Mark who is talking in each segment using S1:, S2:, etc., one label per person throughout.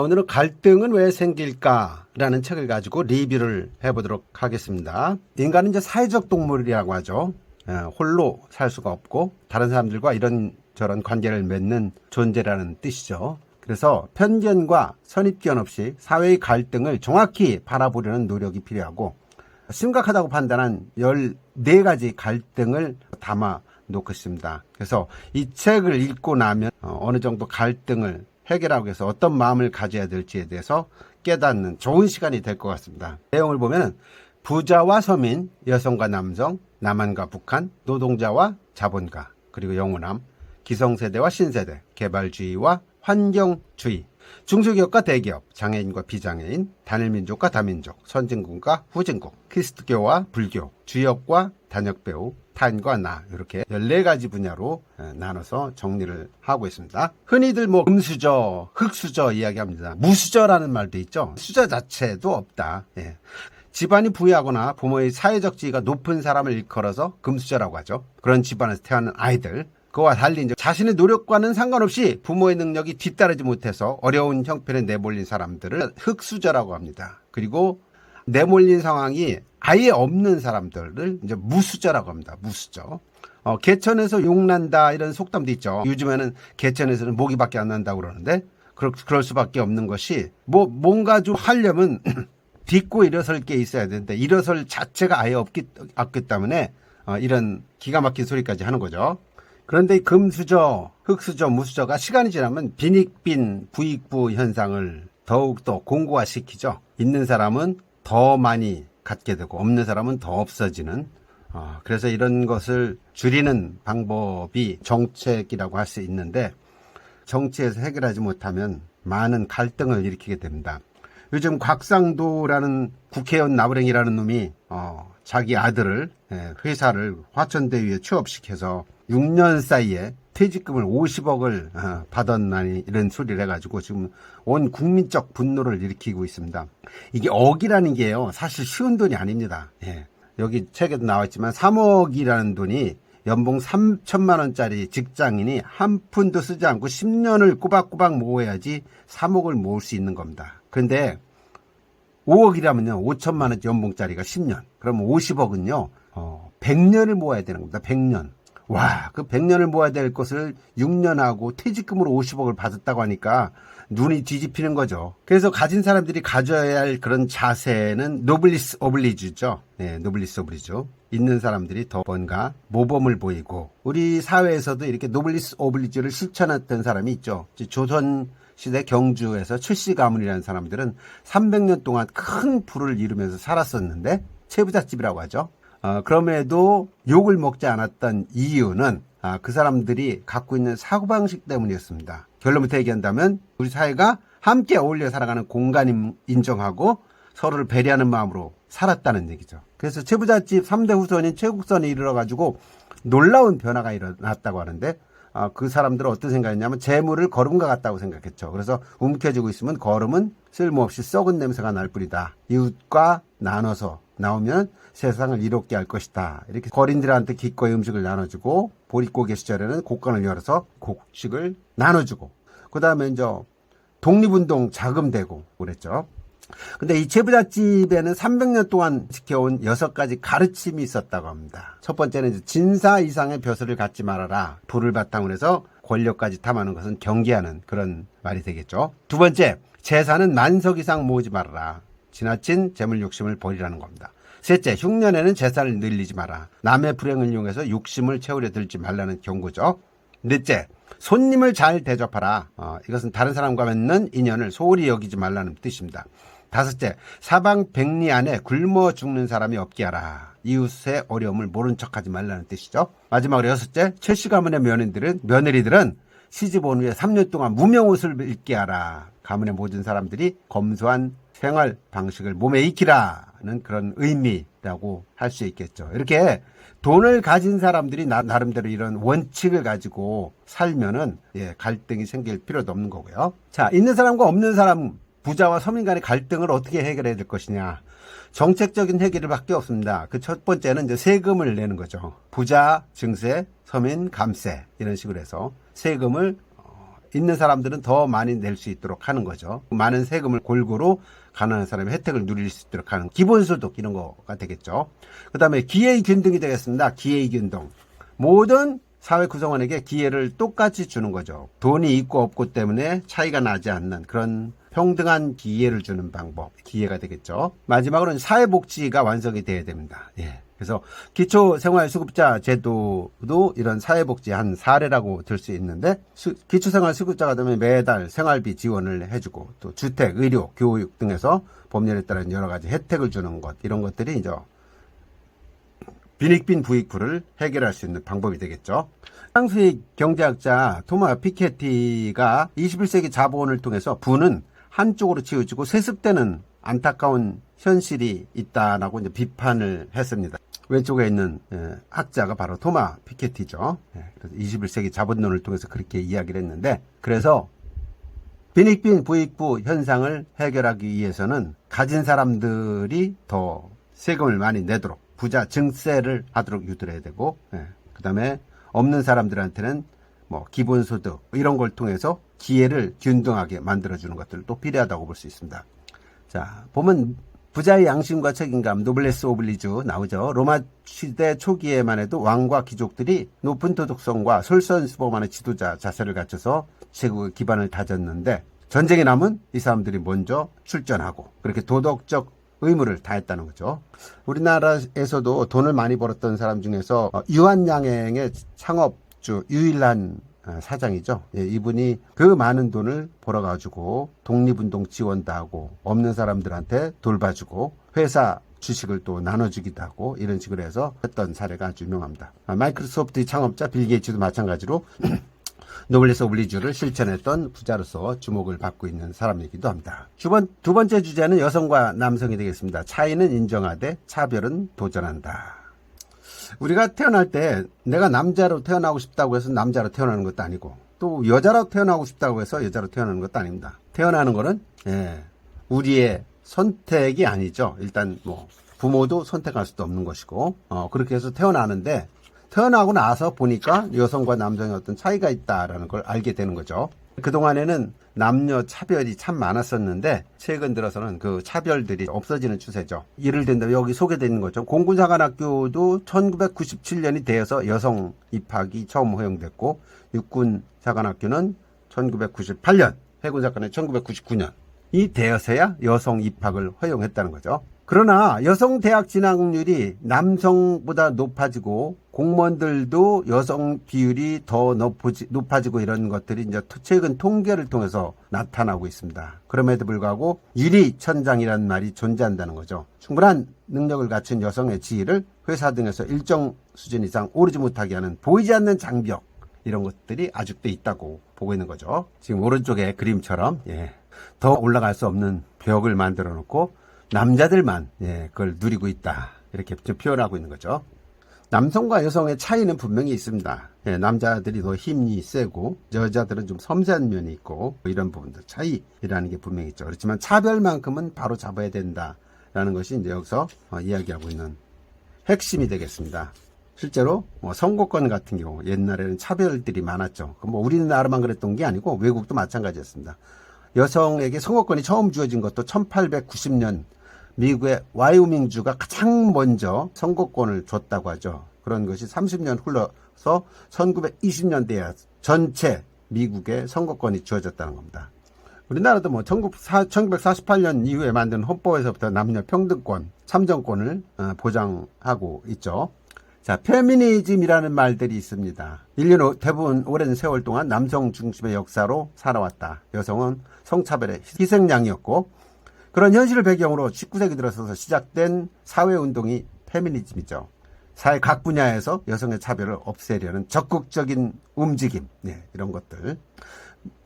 S1: 오늘은 갈등은 왜 생길까라는 책을 가지고 리뷰를 해보도록 하겠습니다. 인간은 이제 사회적 동물이라고 하죠. 홀로 살 수가 없고 다른 사람들과 이런저런 관계를 맺는 존재라는 뜻이죠. 그래서 편견과 선입견 없이 사회의 갈등을 정확히 바라보려는 노력이 필요하고, 심각하다고 판단한 14가지 갈등을 담아 놓고 있습니다. 그래서 이 책을 읽고 나면 어느 정도 갈등을 해결하기 위해서 어떤 마음을 가져야 될지에 대해서 깨닫는 좋은 시간이 될 것 같습니다. 내용을 보면 부자와 서민, 여성과 남성, 남한과 북한, 노동자와 자본가, 그리고 영호남, 기성세대와 신세대, 개발주의와 환경주의, 중소기업과 대기업, 장애인과 비장애인, 단일민족과 다민족, 선진국과 후진국, 키리스트교와 불교, 주역과 단역배우, 타인과 나, 이렇게 14가지 분야로 나눠서 정리를 하고 있습니다. 흔히들 금수저, 흙수저 이야기합니다. 무수저라는 말도 있죠. 수저 자체도 없다. 집안이 부유하거나 부모의 사회적 지위가 높은 사람을 일컬어서 금수저라고 하죠. 그런 집안에서 태어난 아이들, 그와 달리 이제 자신의 노력과는 상관없이 부모의 능력이 뒤따르지 못해서 어려운 형편에 내몰린 사람들을 흙수저라고 합니다. 그리고 내몰린 상황이 아예 없는 사람들을 이제 무수저라고 합니다. 무수저. 개천에서 욕난다 이런 속담도 있죠. 요즘에는 개천에서는 모기밖에 안 난다고 그러는데 그럴 수밖에 없는 것이 뭔가 좀 하려면 딛고 일어설 게 있어야 되는데 일어설 자체가 아예 없기 때문에 이런 기가 막힌 소리까지 하는 거죠. 그런데 이 금수저, 흙수저, 무수저가 시간이 지나면 빈익빈 부익부 현상을 더욱더 공고화시키죠. 있는 사람은 더 많이 갖게 되고 없는 사람은 더 없어지는, 그래서 이런 것을 줄이는 방법이 정책이라고 할 수 있는데, 정치에서 해결하지 못하면 많은 갈등을 일으키게 됩니다. 요즘 곽상도라는 국회의원 나부랭이라는 놈이 자기 아들을 회사를 화천대유에 취업시켜서 6년 사이에 퇴직금을 50억을 받았나니 이런 소리를 해가지고 지금 온 국민적 분노를 일으키고 있습니다. 이게 억이라는 게요, 사실 쉬운 돈이 아닙니다. 여기 책에도 나와 있지만 3억이라는 돈이 연봉 3천만 원짜리 직장인이 한 푼도 쓰지 않고 10년을 꼬박꼬박 모아야지 3억을 모을 수 있는 겁니다. 그런데 5억이라면요, 5천만 원 연봉짜리가 10년. 그러면 50억은요, 100년을 모아야 되는 겁니다. 100년. 와, 그 100년을 모아야 될 것을 6년하고 퇴직금으로 50억을 받았다고 하니까 눈이 뒤집히는 거죠. 그래서 가진 사람들이 가져야 할 그런 자세는 노블리스 오블리주죠. 노블리스 오블리주. 있는 사람들이 더 뭔가 모범을 보이고, 우리 사회에서도 이렇게 노블리스 오블리주를 실천했던 사람이 있죠. 조선 시대 경주에서 최씨 가문이라는 사람들은 300년 동안 큰 부를 이루면서 살았었는데, 채부잣집이라고 하죠. 그럼에도 욕을 먹지 않았던 이유는 그 사람들이 갖고 있는 사고방식 때문이었습니다. 결론부터 얘기한다면 우리 사회가 함께 어울려 살아가는 공간임 인정하고 서로를 배려하는 마음으로 살았다는 얘기죠. 그래서 채부잣집 3대 후손인 최국선이 이르러가지고 놀라운 변화가 일어났다고 하는데, 그 사람들은 어떤 생각이냐면 재물을 거름과 같다고 생각했죠. 그래서 움켜쥐고 있으면 거름은 쓸모없이 썩은 냄새가 날 뿐이다. 이웃과 나눠서 나오면 세상을 이롭게 할 것이다. 이렇게 거린들한테 기꺼이 음식을 나눠주고, 보릿고개 시절에는 곡간을 열어서 곡식을 나눠주고, 그 다음에 이제 독립운동 자금 대고 그랬죠. 근데 이 채부잣집에는 300년 동안 지켜온 6가지 가르침이 있었다고 합니다. 첫 번째는 이제 진사 이상의 벼슬을 갖지 말아라. 부를 바탕으로 해서 권력까지 탐하는 것은 경계하는 그런 말이 되겠죠. 두 번째, 재산은 만석 이상 모으지 말아라. 지나친 재물 욕심을 버리라는 겁니다. 셋째, 흉년에는 재산을 늘리지 마라. 남의 불행을 이용해서 욕심을 채우려 들지 말라는 경고죠. 넷째, 손님을 잘 대접하라. 이것은 다른 사람과 맺는 인연을 소홀히 여기지 말라는 뜻입니다. 다섯째, 사방백리 안에 굶어 죽는 사람이 없게 하라. 이웃의 어려움을 모른 척하지 말라는 뜻이죠. 마지막으로 여섯째, 최씨 가문의 며느리들은 시집 온 후에 3년 동안 무명옷을 입게 하라. 가문의 모든 사람들이 검소한 생활 방식을 몸에 익히라는 그런 의미라고 할 수 있겠죠. 이렇게 돈을 가진 사람들이 나름대로 이런 원칙을 가지고 살면은 갈등이 생길 필요도 없는 거고요. 자, 있는 사람과 없는 사람, 부자와 서민 간의 갈등을 어떻게 해결해야 될 것이냐. 정책적인 해결밖에 없습니다. 그 첫 번째는 이제 세금을 내는 거죠. 부자 증세, 서민 감세 이런 식으로 해서 세금을 있는 사람들은 더 많이 낼 수 있도록 하는 거죠. 많은 세금을 골고루 가난한 사람의 혜택을 누릴 수 있도록 하는 기본소득 이런 거가 되겠죠. 그 다음에 기회균등이 되겠습니다. 기회균등. 모든 사회 구성원에게 기회를 똑같이 주는 거죠. 돈이 있고 없고 때문에 차이가 나지 않는 그런 평등한 기회를 주는 방법, 기회가 되겠죠. 마지막으로는 사회복지가 완성이 돼야 됩니다. 예. 그래서 기초생활수급자 제도도 이런 사회복지 한 사례라고 들 수 있는데, 기초생활수급자가 되면 매달 생활비 지원을 해주고 또 주택, 의료, 교육 등에서 법률에 따른 여러 가지 혜택을 주는 것, 이런 것들이 이제 빈익빈 부익부를 해결할 수 있는 방법이 되겠죠. 프랑스의 경제학자 토마 피케티가 21세기 자본을 통해서 부는 한쪽으로 치우치고 세습되는 안타까운 현실이 있다라고 이제 비판을 했습니다. 왼쪽에 있는 학자가 바로 토마 피케티죠. 그래서 21세기 자본론을 통해서 그렇게 이야기를 했는데, 그래서 빈익빈 부익부 현상을 해결하기 위해서는 가진 사람들이 더 세금을 많이 내도록 부자 증세를 하도록 유도해야 되고, 그 다음에 없는 사람들한테는 뭐 기본소득 이런 걸 통해서 기회를 균등하게 만들어주는 것들도 필요하다고 볼 수 있습니다. 자, 보면 부자의 양심과 책임감, 노블레스 오블리주 나오죠. 로마 시대 초기에만 해도 왕과 귀족들이 높은 도덕성과 솔선수범하는 지도자 자세를 갖춰서 제국의 기반을 다졌는데, 전쟁이 나면 이 사람들이 먼저 출전하고 그렇게 도덕적 의무를 다했다는 거죠. 우리나라에서도 돈을 많이 벌었던 사람 중에서 유한양행의 창업주 유일한 사장이죠. 예, 이분이 그 많은 돈을 벌어가지고 독립운동 지원도 하고 없는 사람들한테 돌봐주고 회사 주식을 또 나눠주기도 하고 이런 식으로 해서 했던 사례가 아주 유명합니다. 마이크로소프트의 창업자 빌 게이츠도 마찬가지로 노블레스 오블리주를 실천했던 부자로서 주목을 받고 있는 사람이기도 합니다. 두 번째 주제는 여성과 남성이 되겠습니다. 차이는 인정하되 차별은 도전한다. 우리가 태어날 때 내가 남자로 태어나고 싶다고 해서 남자로 태어나는 것도 아니고, 또 여자로 태어나고 싶다고 해서 여자로 태어나는 것도 아닙니다. 태어나는 거는 우리의 선택이 아니죠. 일단 뭐 부모도 선택할 수도 없는 것이고, 그렇게 해서 태어나는데, 태어나고 나서 보니까 여성과 남성의 어떤 차이가 있다라는 걸 알게 되는 거죠. 그동안에는 남녀 차별이 참 많았었는데 최근 들어서는 그 차별들이 없어지는 추세죠. 예를 들면 여기 소개되어 있는 것처럼 공군사관학교도 1997년이 되어서 여성 입학이 처음 허용됐고, 육군사관학교는 1998년, 해군사관은 1999년 이 되어서야 여성 입학을 허용했다는 거죠. 그러나 여성 대학 진학률이 남성보다 높아지고 공무원들도 여성 비율이 더 높아지고 이런 것들이 이제 최근 통계를 통해서 나타나고 있습니다. 그럼에도 불구하고 유리천장이라는 말이 존재한다는 거죠. 충분한 능력을 갖춘 여성의 지위를 회사 등에서 일정 수준 이상 오르지 못하게 하는 보이지 않는 장벽, 이런 것들이 아직도 있다고 보고 있는 거죠. 지금 오른쪽의 그림처럼 더 올라갈 수 없는 벽을 만들어 놓고 남자들만 그걸 누리고 있다, 이렇게 표현하고 있는 거죠. 남성과 여성의 차이는 분명히 있습니다. 남자들이 더 힘이 세고 여자들은 좀 섬세한 면이 있고 이런 부분들 차이라는 게 분명히 있죠. 그렇지만 차별만큼은 바로 잡아야 된다라는 것이 이제 여기서 이야기하고 있는 핵심이 되겠습니다. 실제로 뭐 선거권 같은 경우 옛날에는 차별들이 많았죠. 뭐 우리나라만 그랬던 게 아니고 외국도 마찬가지였습니다. 여성에게 선거권이 처음 주어진 것도 1890년 미국의 와이오밍주가 가장 먼저 선거권을 줬다고 하죠. 그런 것이 30년 흘러서 1920년대에 전체 미국의 선거권이 주어졌다는 겁니다. 우리나라도 뭐 1948년 이후에 만든 헌법에서부터 남녀 평등권, 참정권을 보장하고 있죠. 자, 페미니즘이라는 말들이 있습니다. 인류는 대부분 오랜 세월 동안 남성 중심의 역사로 살아왔다. 여성은 성차별의 희생양이었고, 그런 현실을 배경으로 19세기 들어서서 시작된 사회운동이 페미니즘이죠. 사회 각 분야에서 여성의 차별을 없애려는 적극적인 움직임, 이런 것들.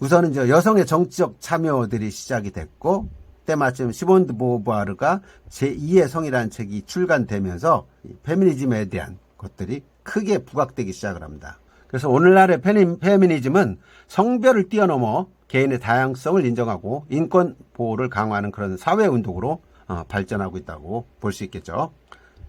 S1: 우선은 이제 여성의 정치적 참여들이 시작이 됐고, 때마침 시몬드 보부아르가 제2의 성이라는 책이 출간되면서 페미니즘에 대한 것들이 크게 부각되기 시작을 합니다. 그래서 오늘날의 페미니즘은 성별을 뛰어넘어 개인의 다양성을 인정하고 인권 보호를 강화하는 그런 사회운동으로 발전하고 있다고 볼 수 있겠죠.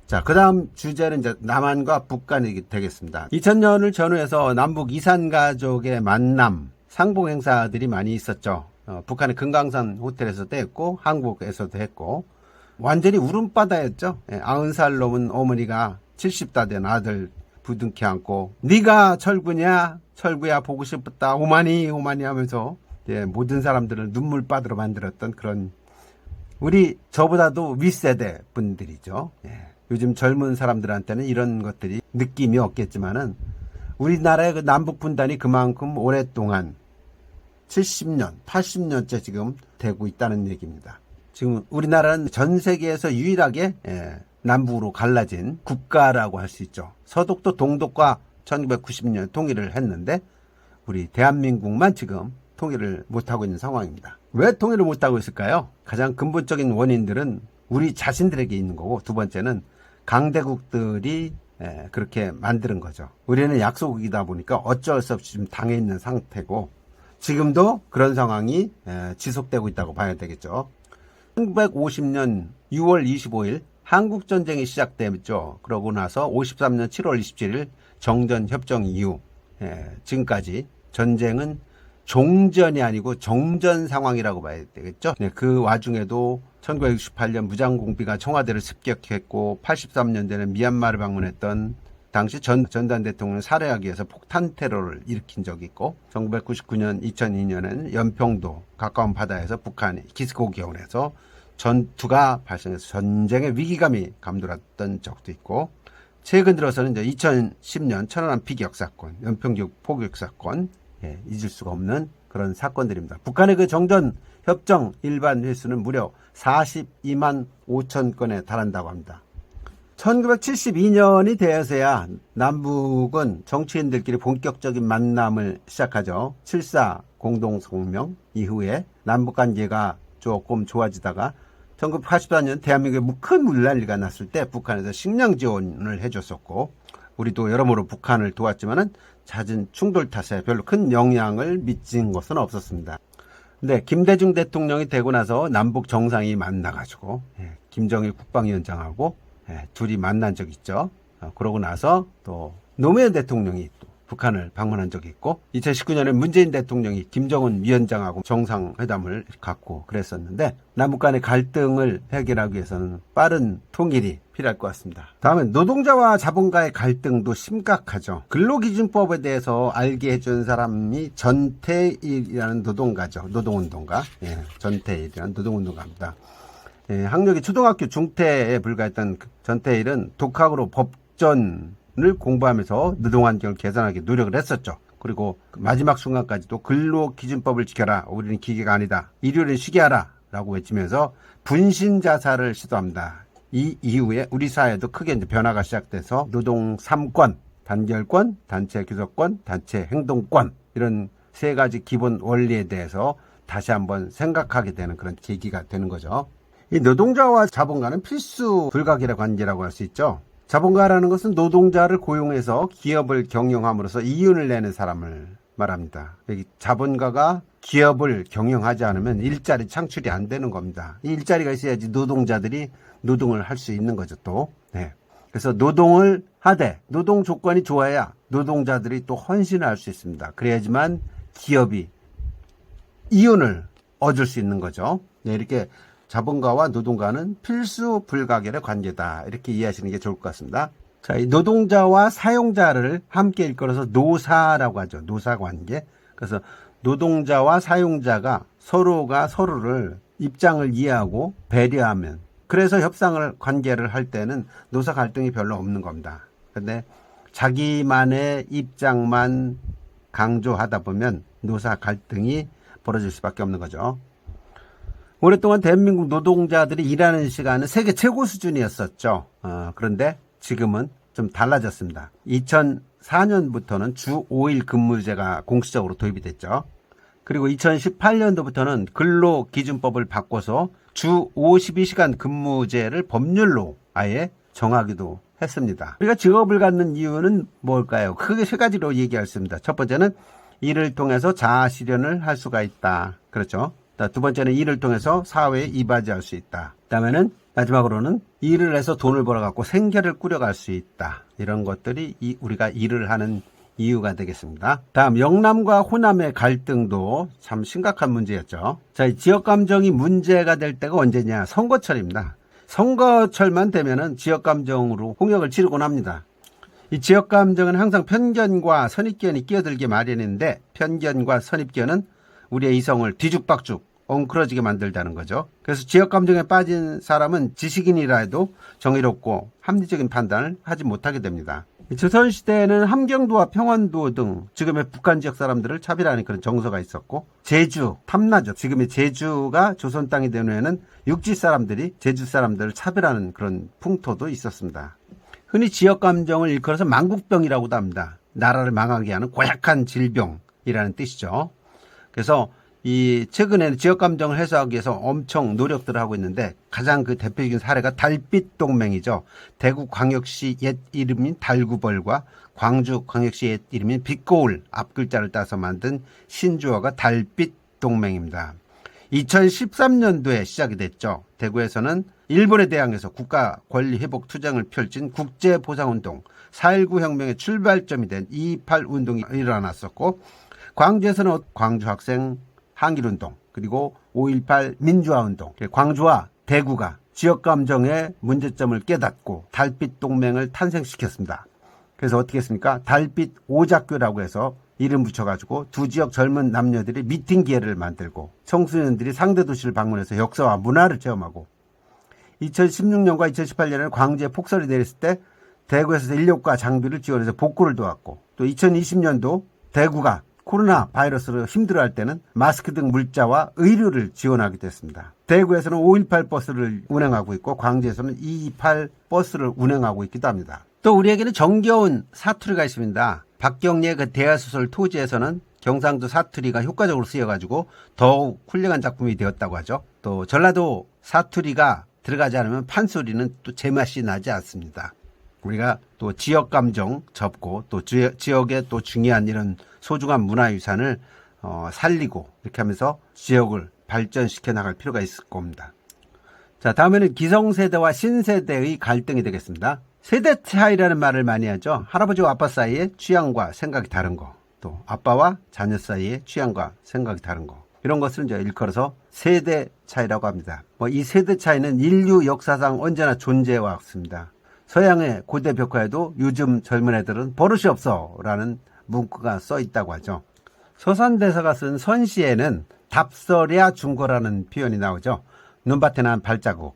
S1: 자, 그 다음 주제는 이제 남한과 북한이 되겠습니다. 2000년을 전후해서 남북 이산가족의 만남 상봉 행사들이 많이 있었죠. 북한의 금강산 호텔에서도 했고 한국에서도 했고 완전히 울음바다였죠. 90살 넘은 어머니가 70다 된 아들 부둥켜 안고 네가 철구냐? 철구야 보고 싶었다. 오마니 오마니 하면서 모든 사람들을 눈물바다로 만들었던 그런 우리 저보다도 윗세대 분들이죠. 요즘 젊은 사람들한테는 이런 것들이 느낌이 없겠지만은 우리나라의 그 남북 분단이 그만큼 오랫동안 70년, 80년째 지금 되고 있다는 얘기입니다. 지금 우리나라는 전 세계에서 유일하게 남북으로 갈라진 국가라고 할 수 있죠. 서독도 동독과 1990년 통일을 했는데 우리 대한민국만 지금 통일을 못하고 있는 상황입니다. 왜 통일을 못하고 있을까요? 가장 근본적인 원인들은 우리 자신들에게 있는 거고 두 번째는 강대국들이 그렇게 만드는 거죠. 우리는 약소국이다 보니까 어쩔 수 없이 지금 당해 있는 상태고 지금도 그런 상황이 지속되고 있다고 봐야 되겠죠. 1950년 6월 25일 한국전쟁이 시작됐죠. 그러고 나서 53년 7월 27일 정전협정 이후 지금까지 전쟁은 종전이 아니고 정전 상황이라고 봐야 되겠죠. 그 와중에도 1968년 무장공비가 청와대를 습격했고 83년대는 미얀마를 방문했던 당시 전두환 대통령을 살해하기 위해서 폭탄 테러를 일으킨 적이 있고 1999년 2002년에는 연평도 가까운 바다에서 북한이 기습공격을 전투가 발생해서 전쟁의 위기감이 감돌았던 적도 있고 최근 들어서는 이제 2010년 천안함 피격 사건, 연평도 포격 사건 잊을 수가 없는 그런 사건들입니다. 북한의 그 정전 협정 일반 횟수는 무려 42만 5천 건에 달한다고 합니다. 1972년이 되어서야 남북은 정치인들끼리 본격적인 만남을 시작하죠. 7.4 공동성명 이후에 남북관계가 조금 좋아지다가 1984년 대한민국에 큰 물난리가 났을 때 북한에서 식량 지원을 해줬었고 우리도 여러모로 북한을 도왔지만은 잦은 충돌 탓에 별로 큰 영향을 미친 것은 없었습니다. 근데 김대중 대통령이 되고 나서 남북 정상이 만나가지고 김정일 국방위원장하고 둘이 만난 적이 있죠. 그러고 나서 또 노무현 대통령이 또 북한을 방문한 적이 있고 2019년에 문재인 대통령이 김정은 위원장하고 정상회담을 갖고 그랬었는데 남북 간의 갈등을 해결하기 위해서는 빠른 통일이 필요할 것 같습니다. 다음은 노동자와 자본가의 갈등도 심각하죠. 근로기준법에 대해서 알게 해준 사람이 전태일이라는 노동가죠. 노동운동가. 전태일이라는 노동운동가입니다. 학력이 초등학교 중퇴에 불과했던 전태일은 독학으로 법전을 공부하면서 노동환경을 개선하기 노력을 했었죠. 그리고 마지막 순간까지도 근로기준법을 지켜라. 우리는 기계가 아니다. 일요일은 쉬게 하라. 라고 외치면서 분신 자살을 시도합니다. 이 이후에 우리 사회도 크게 이제 변화가 시작돼서 노동 3권, 단결권, 단체 교섭권, 단체 행동권 이런 세 가지 기본 원리에 대해서 다시 한번 생각하게 되는 그런 계기가 되는 거죠. 이 노동자와 자본가는 필수 불가결의 관계라고 할 수 있죠. 자본가라는 것은 노동자를 고용해서 기업을 경영함으로써 이윤을 내는 사람을 말합니다. 여기 자본가가 기업을 경영하지 않으면 일자리 창출이 안 되는 겁니다. 이 일자리가 있어야지 노동자들이 노동을 할 수 있는 거죠, 또. 그래서 노동을 하되 노동 조건이 좋아야 노동자들이 또 헌신을 할 수 있습니다. 그래야지만 기업이 이윤을 얻을 수 있는 거죠. 이렇게 자본가와 노동가는 필수 불가결의 관계다. 이렇게 이해하시는 게 좋을 것 같습니다. 자, 이 노동자와 사용자를 함께 일컬어서 노사라고 하죠. 노사관계. 그래서 노동자와 사용자가 서로가 서로를 입장을 이해하고 배려하면 그래서 협상을 관계를 할 때는 노사 갈등이 별로 없는 겁니다. 근데 자기만의 입장만 강조하다 보면 노사 갈등이 벌어질 수밖에 없는 거죠. 오랫동안 대한민국 노동자들이 일하는 시간은 세계 최고 수준이었었죠. 그런데 지금은 좀 달라졌습니다. 2004년부터는 주 5일 근무제가 공식적으로 도입이 됐죠. 그리고 2018년도부터는 근로기준법을 바꿔서 주 52시간 근무제를 법률로 아예 정하기도 했습니다. 우리가 직업을 갖는 이유는 뭘까요? 크게 세 가지로 얘기할 수 있습니다. 첫 번째는 일을 통해서 자아 실현을 할 수가 있다. 그렇죠. 두 번째는 일을 통해서 사회에 이바지할 수 있다. 그다음에는 마지막으로는 일을 해서 돈을 벌어갖고 생계를 꾸려갈 수 있다. 이런 것들이 우리가 일을 하는 이유가 되겠습니다. 다음 영남과 호남의 갈등도 참 심각한 문제였죠. 자, 이 지역 감정이 문제가 될 때가 언제냐? 선거철입니다. 선거철만 되면은 지역 감정으로 홍역을 치르곤 합니다. 이 지역 감정은 항상 편견과 선입견이 끼어들게 마련인데 편견과 선입견은 우리의 이성을 뒤죽박죽 엉클어지게 만들다는 거죠. 그래서 지역 감정에 빠진 사람은 지식인이라 해도 정의롭고 합리적인 판단을 하지 못하게 됩니다. 조선시대에는 함경도와 평안도 등 지금의 북한 지역 사람들을 차별하는 그런 정서가 있었고, 제주, 탐나죠. 지금의 제주가 조선 땅이 된 후에는 육지 사람들이 제주 사람들을 차별하는 그런 풍토도 있었습니다. 흔히 지역 감정을 일컬어서 망국병이라고도 합니다. 나라를 망하게 하는 고약한 질병이라는 뜻이죠. 그래서 이 최근에는 지역 감정을 해소하기 위해서 엄청 노력들을 하고 있는데 가장 그 대표적인 사례가 달빛 동맹이죠. 대구 광역시 옛 이름인 달구벌과 광주 광역시 옛 이름인 빛고울 앞글자를 따서 만든 신조어가 달빛 동맹입니다. 2013년도에 시작이 됐죠. 대구에서는 일본에 대항해서 국가 권리 회복 투쟁을 펼친 국제보상운동 4.19 혁명의 출발점이 된 2.28 운동이 일어났었고, 광주에서는 광주 학생 항일운동, 그리고 5.18 민주화운동, 광주와 대구가 지역감정의 문제점을 깨닫고 달빛 동맹을 탄생시켰습니다. 그래서 어떻게 했습니까? 달빛 오작교라고 해서 이름 붙여가지고 두 지역 젊은 남녀들이 미팅 기회를 만들고 청소년들이 상대 도시를 방문해서 역사와 문화를 체험하고, 2016년과 2018년에는 광주에 폭설이 내렸을 때 대구에서 인력과 장비를 지원해서 복구를 도왔고, 또 2020년도 대구가 코로나 바이러스로 힘들어할 때는 마스크 등 물자와 의류를 지원하기도 했습니다. 대구에서는 5.18 버스를 운행하고 있고 광주에서는 2.28 버스를 운행하고 있기도 합니다. 또 우리에게는 정겨운 사투리가 있습니다. 박경리의 그 대하소설 토지에서는 경상도 사투리가 효과적으로 쓰여가지고 더욱 훌륭한 작품이 되었다고 하죠. 또 전라도 사투리가 들어가지 않으면 판소리는 또 제맛이 나지 않습니다. 우리가 또 지역 감정 접고 또 지역의 또 중요한 이런 소중한 문화유산을 살리고 이렇게 하면서 지역을 발전시켜 나갈 필요가 있을 겁니다. 자, 다음에는 기성세대와 신세대의 갈등이 되겠습니다. 세대 차이라는 말을 많이 하죠. 할아버지와 아빠 사이에 취향과 생각이 다른 거, 또 아빠와 자녀 사이에 취향과 생각이 다른 거, 이런 것을 이제 일컬어서 세대 차이라고 합니다. 이 세대 차이는 인류 역사상 언제나 존재해 왔습니다. 서양의 고대 벽화에도 요즘 젊은 애들은 버릇이 없어 라는 문구가 써 있다고 하죠. 서산대사가 쓴 선시에는 답서랴 중거라는 표현이 나오죠. 눈밭에 난 발자국,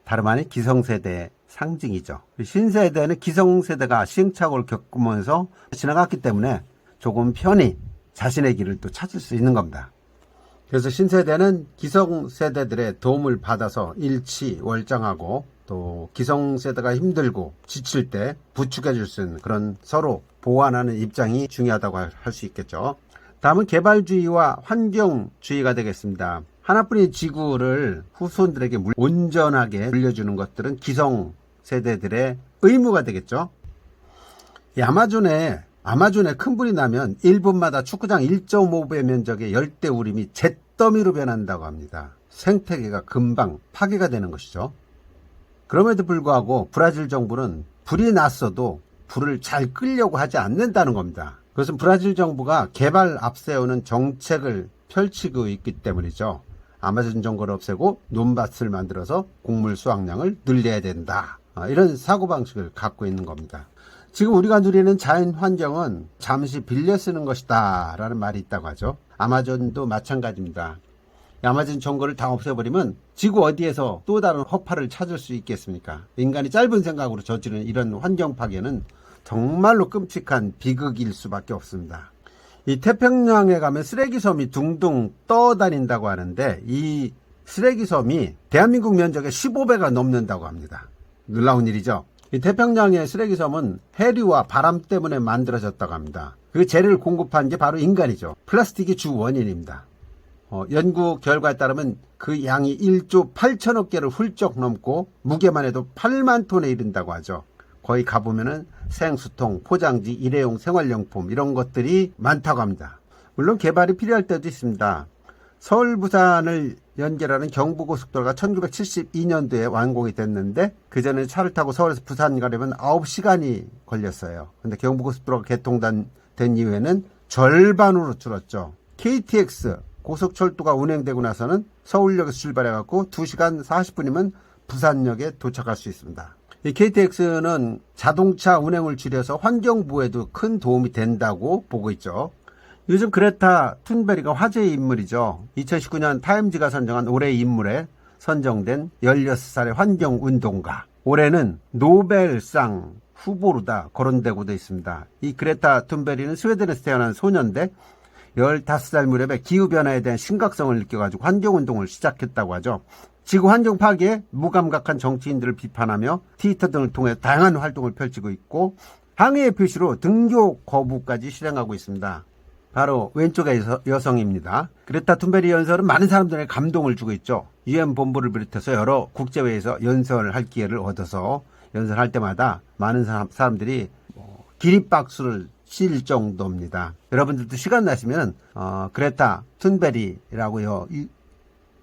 S1: 다름 아닌 기성세대의 상징이죠. 신세대는 기성세대가 시행착오를 겪으면서 지나갔기 때문에 조금 편히 자신의 길을 또 찾을 수 있는 겁니다. 그래서 신세대는 기성세대들의 도움을 받아서 일치월장하고, 또 기성세대가 힘들고 지칠 때 부축해 줄 수 있는 그런 서로 보완하는 입장이 중요하다고 할 수 있겠죠. 다음은 개발주의와 환경주의가 되겠습니다. 하나뿐인 지구를 후손들에게 온전하게 물려주는 것들은 기성세대들의 의무가 되겠죠. 이 아마존에 큰 불이 나면 1분마다 축구장 1.5배 면적의 열대우림이 잿더미로 변한다고 합니다. 생태계가 금방 파괴가 되는 것이죠. 그럼에도 불구하고 브라질 정부는 불이 났어도 불을 잘 끌려고 하지 않는다는 겁니다. 그것은 브라질 정부가 개발 앞세우는 정책을 펼치고 있기 때문이죠. 아마존 정글을 없애고 논밭을 만들어서 곡물 수확량을 늘려야 된다. 이런 사고방식을 갖고 있는 겁니다. 지금 우리가 누리는 자연 환경은 잠시 빌려 쓰는 것이다 라는 말이 있다고 하죠. 아마존도 마찬가지입니다. 아마존 정글을 다 없애버리면 지구 어디에서 또 다른 허파를 찾을 수 있겠습니까? 인간이 짧은 생각으로 저지르는 이런 환경 파괴는 정말로 끔찍한 비극일 수밖에 없습니다. 이 태평양에 가면 쓰레기섬이 둥둥 떠다닌다고 하는데, 이 쓰레기섬이 대한민국 면적의 15배가 넘는다고 합니다. 놀라운 일이죠. 이 태평양의 쓰레기섬은 해류와 바람 때문에 만들어졌다고 합니다. 그 재료를 공급한 게 바로 인간이죠. 플라스틱이 주 원인입니다. 연구 결과에 따르면 그 양이 1조 8천억 개를 훌쩍 넘고 무게만 해도 8만 톤에 이른다고 하죠. 거기 가보면은 생수통, 포장지, 일회용 생활용품 이런 것들이 많다고 합니다. 물론 개발이 필요할 때도 있습니다. 서울 부산을 연결하는 경부고속도로가 1972년도에 완공이 됐는데 그전에 차를 타고 서울에서 부산 가려면 9시간이 걸렸어요. 근데 경부고속도로가 개통된 이후에는 절반으로 줄었죠. KTX 고속철도가 운행되고 나서는 서울역에서 출발해갖고 2시간 40분이면 부산역에 도착할 수 있습니다. 이 KTX는 자동차 운행을 줄여서 환경부에도 큰 도움이 된다고 보고 있죠. 요즘 그레타 툰베리가 화제의 인물이죠. 2019년 타임지가 선정한 올해의 인물에 선정된 16살의 환경운동가. 올해는 노벨상 후보로다 거론되고도 있습니다. 이 그레타 툰베리는 스웨덴에서 태어난 소년인데 15살 무렵에 기후변화에 대한 심각성을 느껴가지고 환경운동을 시작했다고 하죠. 지구 환경 파괴에 무감각한 정치인들을 비판하며 트위터 등을 통해 다양한 활동을 펼치고 있고 항의의 표시로 등교 거부까지 실행하고 있습니다. 바로 왼쪽의 여성입니다. 그레타 툰베리 연설은 많은 사람들에게 감동을 주고 있죠. UN 본부를 비롯해서 여러 국제회의에서 연설할 기회를 얻어서 연설할 때마다 많은 사람들이 기립박수를 칠 정도입니다. 여러분들도 시간 나시면 그레타 툰베리라고요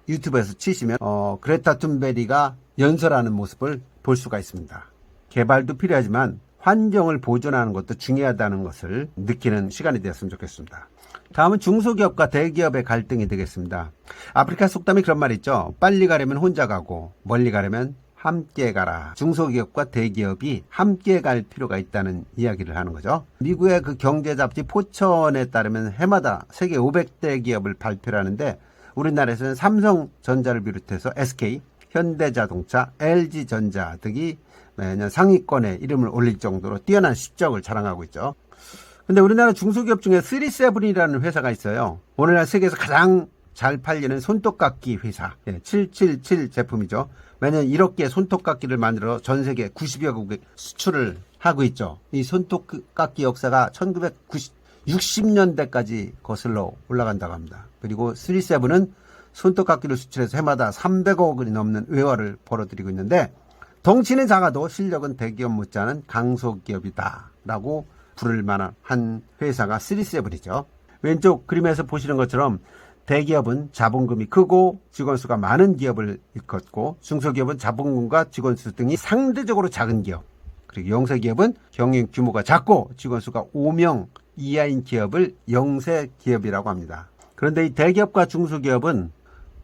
S1: 유튜브에서 치시면 그레타 툰베리가 연설하는 모습을 볼 수가 있습니다. 개발도 필요하지만 환경을 보존하는 것도 중요하다는 것을 느끼는 시간이 되었으면 좋겠습니다. 다음은 중소기업과 대기업의 갈등이 되겠습니다. 아프리카 속담이 그런 말이 있죠. 빨리 가려면 혼자 가고 멀리 가려면 함께 가라. 중소기업과 대기업이 함께 갈 필요가 있다는 이야기를 하는 거죠. 미국의 그 경제 잡지 포천에 따르면 해마다 세계 500대 기업을 발표를 하는데 우리나라에서는 삼성전자를 비롯해서 SK, 현대자동차, LG전자 등이 매년 상위권에 이름을 올릴 정도로 뛰어난 실적을 자랑하고 있죠. 근데 우리나라 중소기업 중에 37이라는 회사가 있어요. 오늘날 세계에서 가장 잘 팔리는 손톱깎이 회사 777 제품이죠. 매년 1억 개의 손톱깎이를 만들어 전 세계 90여 국에 수출을 하고 있죠. 이 손톱깎이 역사가 1960년대까지 거슬러 올라간다고 합니다. 그리고 37은 손톱깎이를 수출해서 해마다 300억 원이 넘는 외화를 벌어들이고 있는데 덩치는 작아도 실력은 대기업 못지않은 강소기업이다 라고 부를 만한 한 회사가 37이죠. 왼쪽 그림에서 보시는 것처럼 대기업은 자본금이 크고 직원수가 많은 기업을 일컫고 중소기업은 자본금과 직원수 등이 상대적으로 작은 기업, 그리고 영세기업은 경영 규모가 작고 직원수가 5명 이하인 기업을 영세기업이라고 합니다. 그런데 이 대기업과 중소기업은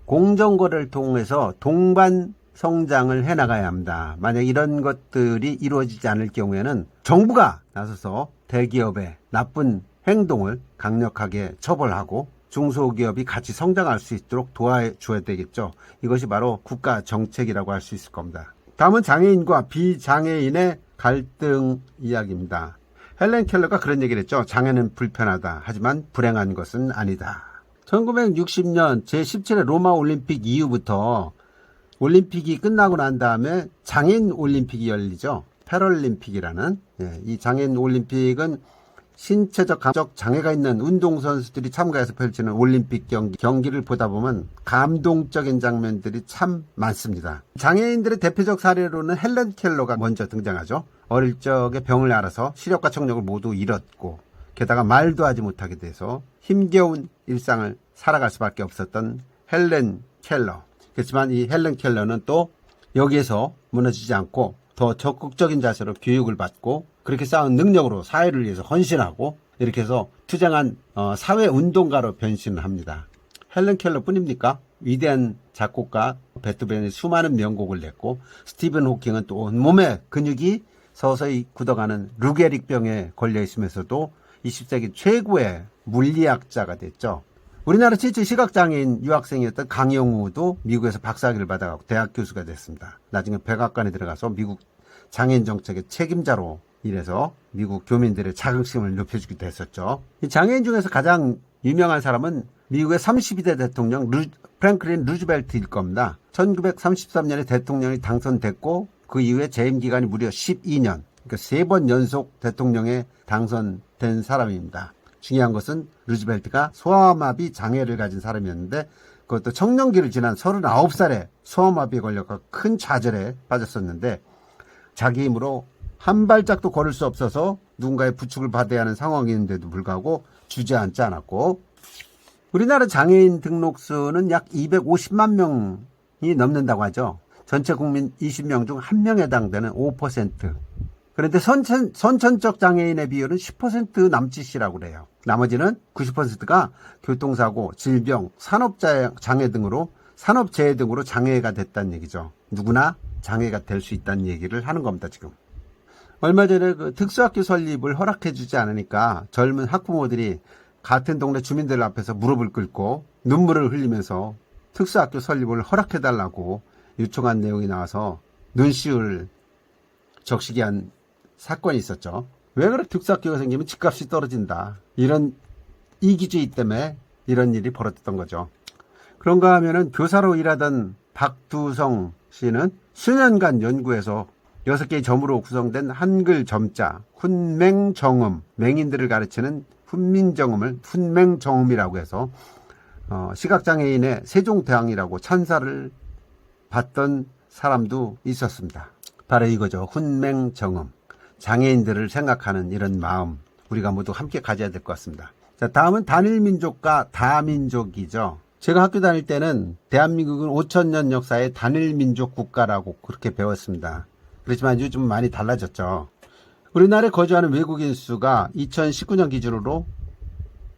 S1: 공정거래를 통해서 동반 성장을 해나가야 합니다. 만약 이런 것들이 이루어지지 않을 경우에는 정부가 나서서 대기업의 나쁜 행동을 강력하게 처벌하고 중소기업이 같이 성장할 수 있도록 도와줘야 되겠죠. 이것이 바로 국가 정책이라고 할 수 있을 겁니다. 다음은 장애인과 비장애인의 갈등 이야기입니다. 헬렌 켈러가 그런 얘기를 했죠. 장애는 불편하다. 하지만 불행한 것은 아니다. 1960년 제17회 로마 올림픽 이후부터 올림픽이 끝나고 난 다음에 장애인 올림픽이 열리죠. 패럴림픽이라는. 이 장애인 올림픽은 신체적 감적 장애가 있는 운동선수들이 참가해서 펼치는 올림픽 경기를 보다 보면 감동적인 장면들이 참 많습니다. 장애인들의 대표적 사례로는 헬렌 켈러가 먼저 등장하죠. 어릴 적에 병을 앓아서 시력과 청력을 모두 잃었고 게다가 말도 하지 못하게 돼서 힘겨운 일상을 살아갈 수밖에 없었던 헬렌 켈러. 그렇지만 이 헬렌 켈러는 또 여기에서 무너지지 않고 더 적극적인 자세로 교육을 받고 그렇게 쌓은 능력으로 사회를 위해서 헌신하고 이렇게 해서 투쟁한 사회운동가로 변신을 합니다. 헬렌 켈러 뿐입니까? 위대한 작곡가 베토벤이 수많은 명곡을 냈고 스티븐 호킹은 또 온몸에 근육이 서서히 굳어가는 루게릭병에 걸려 있으면서도 20세기 최고의 물리학자가 됐죠. 우리나라 최초 시각장애인 유학생이었던 강영우도 미국에서 박사학위를 받아가고 대학 교수가 됐습니다. 나중에 백악관에 들어가서 미국 장애인 정책의 책임자로 일해서 미국 교민들의 자긍심을 높여주기도 했었죠. 이 장애인 중에서 가장 유명한 사람은 미국의 32대 대통령 프랭클린 루즈벨트일 겁니다. 1933년에 대통령이 당선됐고 그 이후에 재임 기간이 무려 12년, 그러니까 3번 연속 대통령에 당선된 사람입니다. 중요한 것은 루즈벨트가 소아마비 장애를 가진 사람이었는데 그것도 청년기를 지난 39살에 소아마비에 걸려서 큰 좌절에 빠졌었는데 자기 힘으로 한 발짝도 걸을 수 없어서 누군가의 부축을 받아야 하는 상황이었는데도 불구하고 주저앉지 않았고 우리나라 장애인 등록수는 약 250만 명이 넘는다고 하죠. 전체 국민 20명 중 1명에 해당되는 5%. 그런데 선천적 장애인의 비율은 10% 남짓이라고 그래요. 나머지는 90%가 교통사고, 질병, 산업장애 등으로 산업재해 등으로 장애가 됐다는 얘기죠. 누구나 장애가 될 수 있다는 얘기를 하는 겁니다, 지금. 얼마 전에 그 특수학교 설립을 허락해주지 않으니까 젊은 학부모들이 같은 동네 주민들 앞에서 무릎을 꿇고 눈물을 흘리면서 특수학교 설립을 허락해달라고 요청한 내용이 나와서 눈시울 적시게 한 사건이 있었죠. 왜 그래? 특수학교가 생기면 집값이 떨어진다. 이런 이기주의 때문에 이런 일이 벌어졌던 거죠. 그런가 하면은 교사로 일하던 박두성 씨는 수년간 연구해서 6개의 점으로 구성된 한글 점자, 훈맹정음, 맹인들을 가르치는 훈민정음을 훈맹정음이라고 해서 시각장애인의 세종대왕이라고 찬사를 받던 사람도 있었습니다. 바로 이거죠. 훈맹정음. 장애인들을 생각하는 이런 마음, 우리가 모두 함께 가져야 될 것 같습니다. 자, 다음은 단일민족과 다민족이죠. 제가 학교 다닐 때는 대한민국은 5,000년 역사의 단일민족 국가라고 그렇게 배웠습니다. 그렇지만 요즘 많이 달라졌죠. 우리나라에 거주하는 외국인 수가 2019년 기준으로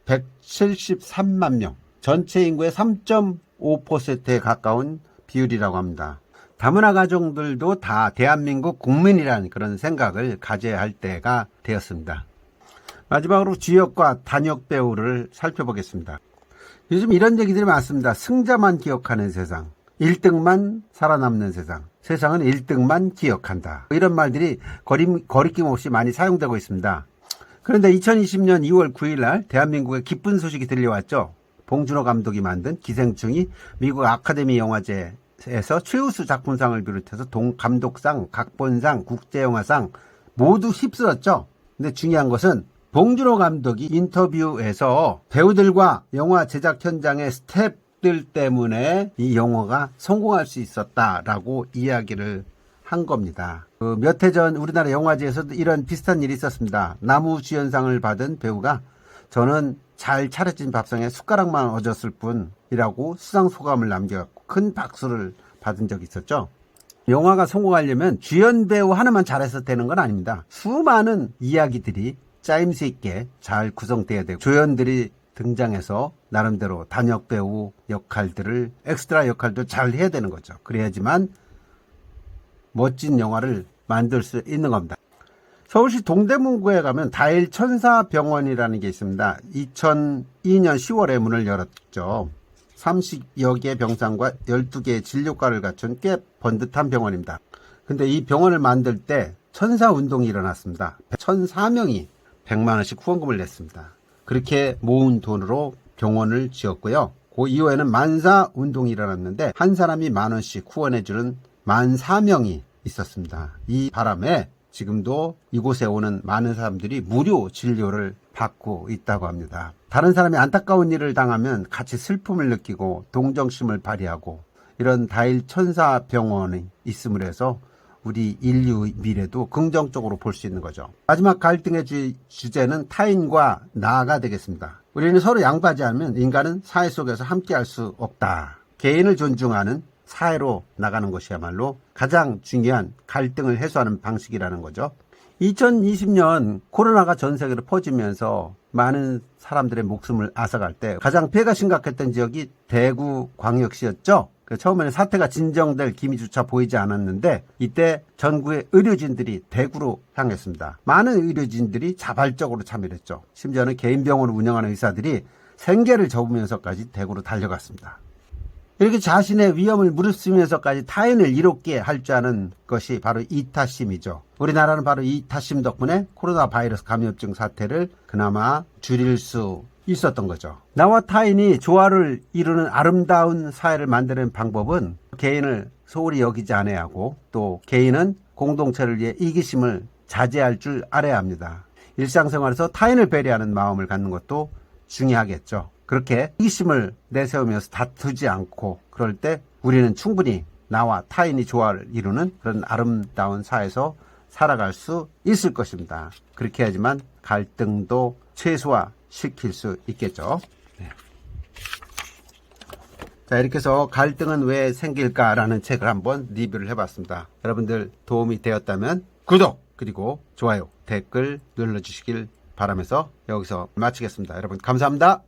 S1: 173만 명, 전체 인구의 3.5%에 가까운 비율이라고 합니다. 다문화 가정들도 다 대한민국 국민이라는 그런 생각을 가져야 할 때가 되었습니다. 마지막으로 주역과 단역 배우를 살펴보겠습니다. 요즘 이런 얘기들이 많습니다. 승자만 기억하는 세상, 1등만 살아남는 세상, 세상은 1등만 기억한다. 이런 말들이 거리낌 없이 많이 사용되고 있습니다. 그런데 2020년 2월 9일 날 대한민국에 기쁜 소식이 들려왔죠. 봉준호 감독이 만든 기생충이 미국 아카데미 영화제에서 최우수 작품상을 비롯해서 감독상, 각본상, 국제영화상 모두 휩쓸었죠. 근데 중요한 것은 봉준호 감독이 인터뷰에서 배우들과 영화 제작 현장의 스태프들 때문에 이 영화가 성공할 수 있었다라고 이야기를 한 겁니다. 몇 해 전 우리나라 영화제에서도 이런 비슷한 일이 있었습니다. 나무주연상을 받은 배우가 저는 잘 차려진 밥상에 숟가락만 얹었을 뿐이라고 수상 소감을 남겨갖고 큰 박수를 받은 적이 있었죠. 영화가 성공하려면 주연 배우 하나만 잘해서 되는 건 아닙니다. 수많은 이야기들이 짜임새 있게 잘 구성돼야 되고 조연들이 등장해서 나름대로 단역 배우 역할들을 엑스트라 역할도 잘 해야 되는 거죠. 그래야지만 멋진 영화를 만들 수 있는 겁니다. 서울시 동대문구에 가면 다일천사병원이라는 게 있습니다. 2002년 10월에 문을 열었죠. 30여 개의 병상과 12개의 진료과를 갖춘 꽤 번듯한 병원입니다. 근데 이 병원을 만들 때 천사운동이 일어났습니다. 1,004명이 100만 원씩 후원금을 냈습니다. 그렇게 모은 돈으로 병원을 지었고요. 그 이후에는 만사운동이 일어났는데 한 사람이 10,000원씩 후원해주는 14,000명이 있었습니다. 이 바람에 지금도 이곳에 오는 많은 사람들이 무료 진료를 받고 있다고 합니다. 다른 사람이 안타까운 일을 당하면 같이 슬픔을 느끼고 동정심을 발휘하고 이런 다일천사병원이 있음을 해서 우리 인류 미래도 긍정적으로 볼 수 있는 거죠. 마지막 갈등의 주제는 타인과 나가 되겠습니다. 우리는 서로 양보하지 않으면 인간은 사회 속에서 함께할 수 없다. 개인을 존중하는 사회로 나가는 것이야말로 가장 중요한 갈등을 해소하는 방식이라는 거죠. 2020년 코로나가 전 세계로 퍼지면서 많은 사람들의 목숨을 앗아갈 때 가장 피해가 심각했던 지역이 대구광역시였죠. 처음에는 사태가 진정될 기미조차 보이지 않았는데 이때 전국의 의료진들이 대구로 향했습니다. 많은 의료진들이 자발적으로 참여를 했죠. 심지어는 개인 병원을 운영하는 의사들이 생계를 접으면서까지 대구로 달려갔습니다. 이렇게 자신의 위험을 무릅쓰면서까지 타인을 이롭게 할 줄 아는 것이 바로 이타심이죠. 우리나라는 바로 이타심 덕분에 코로나 바이러스 감염증 사태를 그나마 줄일 수 있었던 거죠. 나와 타인이 조화를 이루는 아름다운 사회를 만드는 방법은 개인을 소홀히 여기지 않아야 하고 또 개인은 공동체를 위해 이기심을 자제할 줄 알아야 합니다. 일상생활에서 타인을 배려하는 마음을 갖는 것도 중요하겠죠. 그렇게 이기심을 내세우면서 다투지 않고 그럴 때 우리는 충분히 나와 타인이 조화를 이루는 그런 아름다운 사회에서 살아갈 수 있을 것입니다. 그렇게 해야지만 갈등도 최소화시킬 수 있겠죠. 네. 자, 이렇게 해서 갈등은 왜 생길까라는 책을 한번 리뷰를 해봤습니다. 여러분들 도움이 되었다면 구독 그리고 좋아요 댓글 눌러주시길 바라면서 여기서 마치겠습니다. 여러분 감사합니다.